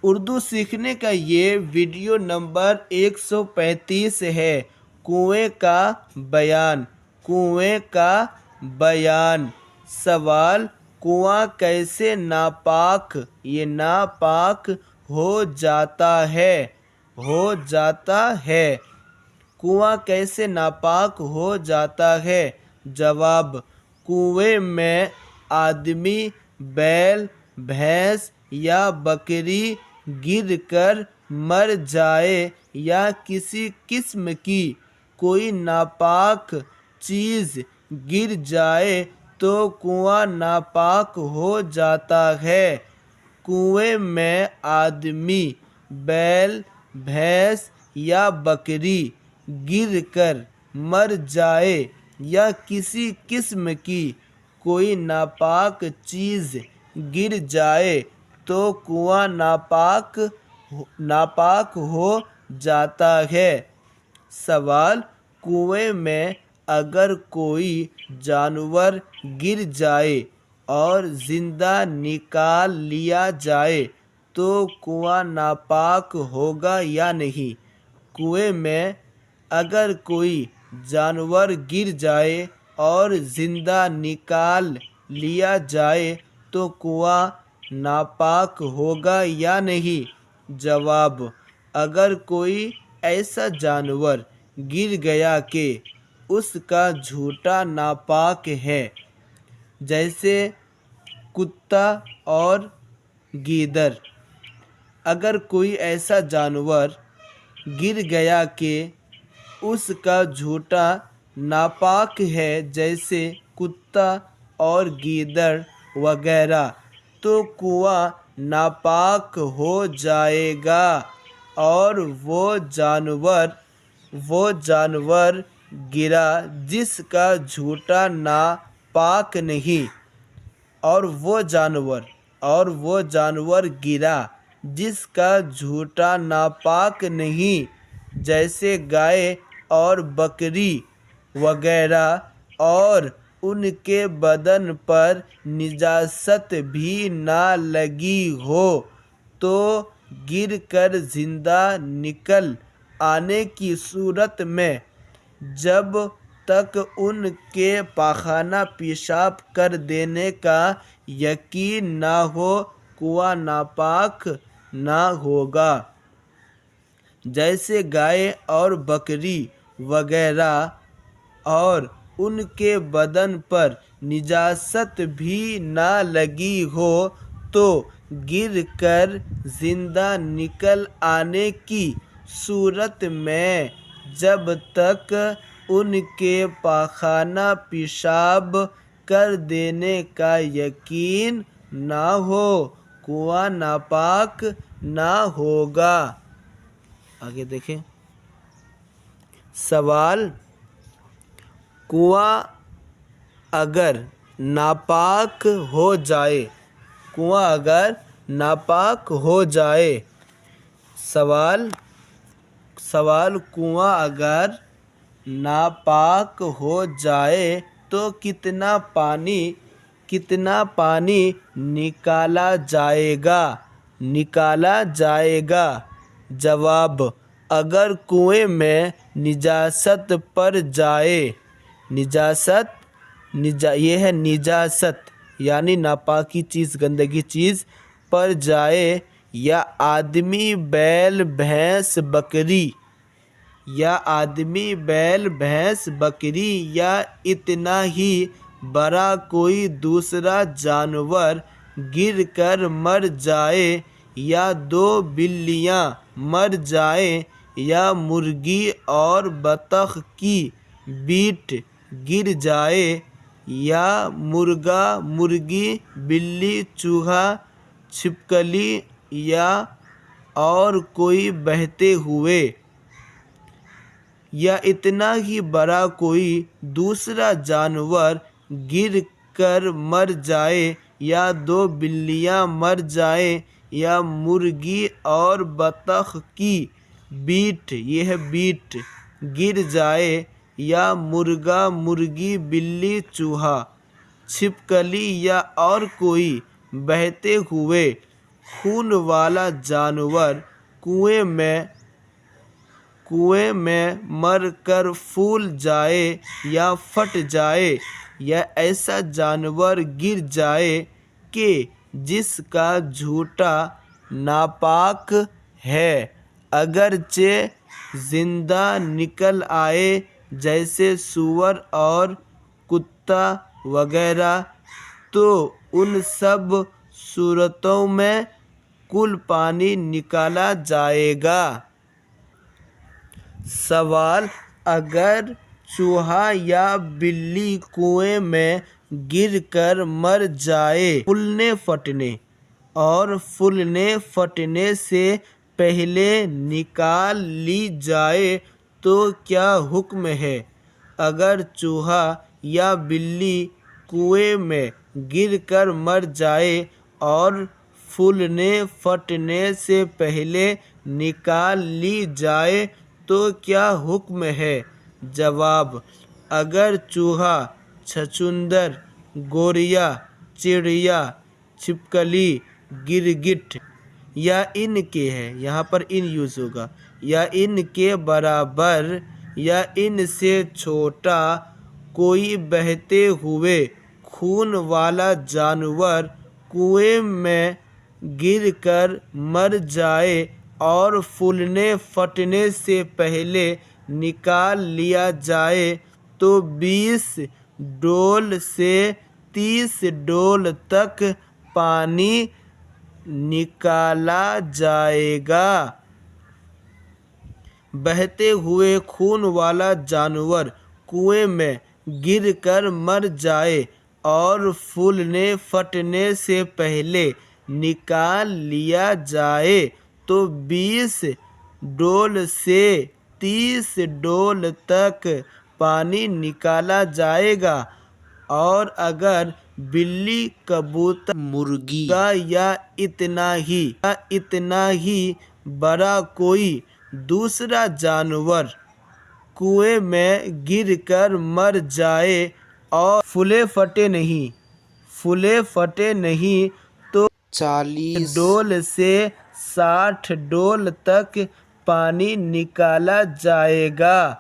اردو سیکھنے کا یہ ویڈیو نمبر 135 ہے۔ کنویں کا بیان۔ کنویں کا بیان۔ سوال: کنواں کیسے ناپاک ناپاک ہو جاتا ہے؟ کنواں کیسے ناپاک ہو جاتا ہے؟ جواب: کنویں میں آدمی، بیل، بھینس یا بکری گر کر مر جائے یا کسی قسم کی کوئی ناپاک چیز گر جائے تو کنواں ناپاک ہو جاتا ہے۔ کنویں میں آدمی، بیل، بھینس یا بکری گر کر مر جائے یا کسی قسم کی کوئی ناپاک چیز گر جائے تو کنواں ناپاک ہو جاتا ہے۔ سوال: کنویں میں اگر کوئی جانور گر جائے اور زندہ نکال لیا جائے تو کنواں ناپاک ہوگا یا نہیں؟ کنویں میں اگر کوئی جانور گر جائے اور زندہ نکال لیا جائے تو کنواں ناپاک ہوگا یا نہیں؟ جواب: اگر کوئی ایسا جانور گر گیا کہ اس کا جھوٹا ناپاک ہے، جیسے کتا اور گیدڑ۔ اگر کوئی ایسا جانور گر گیا کہ اس کا جھوٹا ناپاک ہے، جیسے کتا اور گیدڑ وغیرہ، تو کنواں ناپاک ہو جائے گا اور وہ جانور گرا جس کا جھوٹا ناپاک نہیں، اور وہ جانور گرا جس کا جھوٹا ناپاک نہیں، جیسے گائے اور بکری وغیرہ، اور ان کے بدن پر نجاست بھی نہ لگی ہو، تو گر کر زندہ نکل آنے کی صورت میں جب تک ان کے پاخانہ پیشاب کر دینے کا یقین نہ ہو کنواں ناپاک نہ ہوگا۔ جیسے گائے اور بکری وغیرہ، اور ان کے بدن پر نجاست بھی نہ لگی ہو تو گر کر زندہ نکل آنے کی صورت میں جب تک ان کے پاخانہ پیشاب کر دینے کا یقین نہ ہو کنواں ناپاک نہ ہوگا۔ آگے دیکھیں۔ سوال: کنواں اگر ناپاک ہو جائے کنواں اگر ناپاک ہو جائے تو کتنا پانی نکالا جائے گا؟ جواب: اگر کنویں میں نجاست پڑ جائے، نجاست یعنی ناپاکی چیز، گندگی چیز پڑ جائے، یا آدمی، بیل، بھینس، بکری یا اتنا ہی بڑا کوئی دوسرا جانور گر کر مر جائے، یا 2 بلیاں مر جائیں، یا مرغی اور بطخ کی بیٹ گر جائے، یا مرغا، مرغی، بلی، چوہا، چھپکلی یا اور کوئی بہتے ہوئے، یا اتنا ہی بڑا کوئی دوسرا جانور گر کر مر جائے، یا 2 بلیاں مر جائیں، یا مرغی اور بطخ کی بیٹ گر جائے، یا مرغا، مرغی، بلی، چوہا، چھپکلی یا اور کوئی بہتے ہوئے خون والا جانور کنویں میں مر کر پھول جائے یا پھٹ جائے، یا ایسا جانور گر جائے کہ جس کا جھوٹا ناپاک ہے، اگرچہ زندہ نکل آئے، جیسے سور اور کتا وغیرہ، تو ان سب صورتوں میں کل پانی نکالا جائے گا۔ سوال: اگر چوہا یا بلی کنویں میں گر کر مر جائے اور پھولنے پھٹنے سے پہلے نکال لی جائے تو کیا حکم ہے؟ اگر چوہا یا بلی کنویں میں گر کر مر جائے اور پھولنے پھٹنے سے پہلے نکال لی جائے تو کیا حکم ہے؟ جواب: اگر چوہا، چھچھندر، گوریا، چڑیا، چھپکلی، گرگٹ یا ان کے یہاں پر ان یوز ہوگا، یا ان کے برابر یا ان سے چھوٹا کوئی بہتے ہوئے خون والا جانور کنویں میں گر کر مر جائے اور پھولنے پھٹنے سے پہلے نکال لیا جائے تو 20 ڈول سے 30 ڈول تک پانی نکالا جائے گا۔ بہتے ہوئے خون والا جانور کنویں میں گر کر مر جائے اور پھولنے پھٹنے سے پہلے نکال لیا جائے تو 20 ڈول سے 30 ڈول تک پانی نکالا جائے گا۔ اور اگر بلی، کبوتر، مرغی یا اتنا ہی بڑا کوئی دوسرا جانور کنویں میں گر کر مر جائے اور پھولے پھٹے نہیں تو 40 ڈول سے 60 ڈول تک پانی نکالا جائے گا۔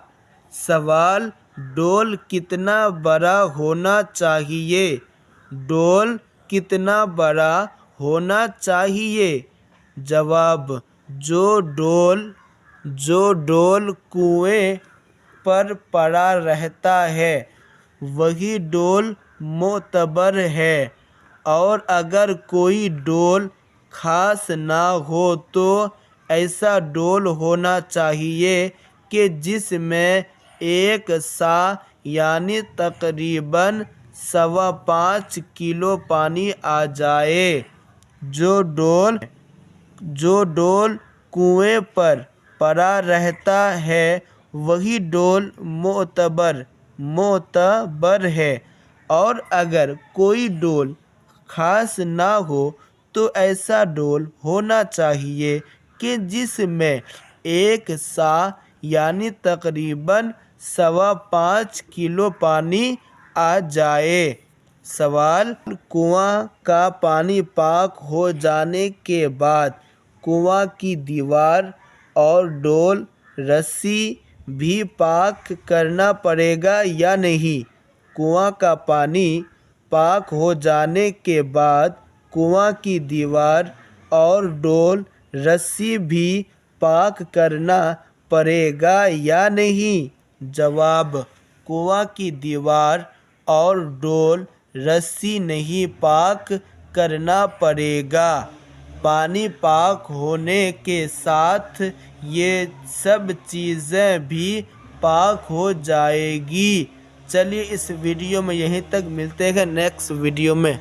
سوال: ڈول کتنا بڑا ہونا چاہیے؟ ڈول کتنا بڑا ہونا چاہیے؟ جواب: جو ڈول کنویں پر پڑا رہتا ہے وہی ڈول معتبر ہے، اور اگر کوئی ڈول خاص نہ ہو تو ایسا ڈول ہونا چاہیے کہ جس میں 1 سا یعنی تقریباً 5.25 کلو پانی آ جائے۔ جو ڈول کنویں پر پڑا رہتا ہے وہی ڈول معتبر ہے، اور اگر کوئی ڈول خاص نہ ہو تو ایسا ڈول ہونا چاہیے کہ جس میں 1 سا یعنی تقریباً 5.25 کلو پانی آ جائے۔ سوال: کنواں کا پانی پاک ہو جانے کے بعد کنواں کی دیوار اور ڈول، رسی بھی پاک کرنا پڑے گا یا نہیں؟ کنواں کا پانی پاک ہو جانے کے بعد کنواں کی دیوار اور ڈول، رسی بھی پاک کرنا پڑے گا یا نہیں؟ جواب: کنواں کی دیوار اور ڈول، رسی نہیں پاک کرنا پڑے گا۔ پانی پاک ہونے کے ساتھ یہ سب چیزیں بھی پاک ہو جائیں گی۔ چلیے اس ویڈیو میں یہیں تک، ملتے ہیں نیکسٹ ویڈیو میں۔